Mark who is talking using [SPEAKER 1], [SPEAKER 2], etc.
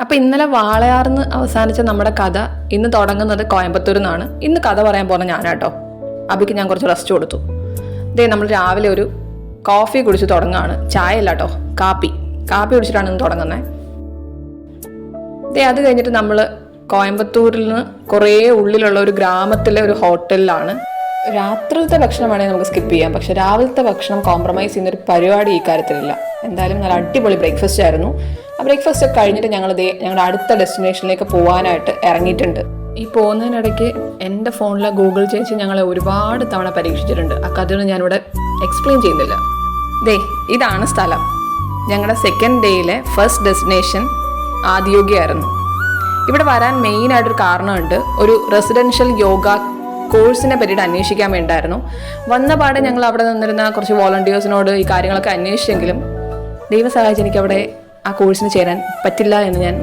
[SPEAKER 1] അപ്പോൾ ഇന്നലെ വാളയാറിന്ന് അവസാനിച്ച നമ്മുടെ കഥ ഇന്ന് തുടങ്ങുന്നത് കോയമ്പത്തൂരിൽ നിന്നാണ്. ഇന്ന് കഥ പറയാൻ പോകുന്ന ഞാനാട്ടോ. അബിക്ക് ഞാൻ കുറച്ച് റെസ്റ്റ് കൊടുത്തു. നമ്മൾ രാവിലെ ഒരു കോഫി കുടിച്ച് തുടങ്ങുകയാണ്. ചായ അല്ല കേട്ടോ, കാപ്പി കുടിച്ചിട്ടാണ് ഇന്ന് തുടങ്ങുന്നത്. അത് കഴിഞ്ഞിട്ട് നമ്മൾ കോയമ്പത്തൂരിൽ നിന്ന് കുറേ ഉള്ളിലുള്ള ഒരു ഗ്രാമത്തിലെ ഒരു ഹോട്ടലിലാണ്. രാത്രിയിലത്തെ ഭക്ഷണം വേണമെങ്കിൽ നമുക്ക് സ്കിപ്പ് ചെയ്യാം, പക്ഷെ രാവിലത്തെ ഭക്ഷണം കോംപ്രമൈസ് ചെയ്യുന്നൊരു പരിപാടി ഈ കാര്യത്തിലില്ല. എന്തായാലും നല്ല അടിപൊളി ബ്രേക്ക്ഫാസ്റ്റ് ആയിരുന്നു. ആ ബ്രേക്ക്ഫാസ്റ്റ് ഒക്കെ കഴിഞ്ഞിട്ട് ഞങ്ങളുടെ അടുത്ത ഡെസ്റ്റിനേഷനിലേക്ക് പോകാനായിട്ട് ഇറങ്ങിയിട്ടുണ്ട്. ഈ പോകുന്നതിനിടയ്ക്ക് എൻ്റെ ഫോണിലെ ഗൂഗിൾ ചേച്ചി ഞങ്ങളെ ഒരുപാട് തവണ പരീക്ഷിച്ചിട്ടുണ്ട്. ആ കഥയൊന്നും ഞാനിവിടെ എക്സ്പ്ലെയിൻ ചെയ്യുന്നില്ല. ഇതാണ് സ്ഥലം. ഞങ്ങളുടെ സെക്കൻഡ് ഡേയിലെ ഫസ്റ്റ് ഡെസ്റ്റിനേഷൻ ആദിയോഗിയായിരുന്നു. ഇവിടെ വരാൻ മെയിനായിട്ടൊരു കാരണമുണ്ട്. ഒരു റെസിഡൻഷ്യൽ യോഗ കോഴ്സിനെ പറ്റിയിട്ട് അന്വേഷിക്കാൻ വേണ്ടായിരുന്നു. വന്ന പാടെ ഞങ്ങൾ അവിടെ നിന്നിരുന്ന കുറച്ച് വോളണ്ടിയേഴ്സിനോട് ഈ കാര്യങ്ങളൊക്കെ അന്വേഷിച്ചെങ്കിലും ദൈവം സഹായിച്ച് എനിക്ക് അവിടെ ആ കോഴ്സിന് ചേരാൻ പറ്റില്ല എന്ന് ഞാൻ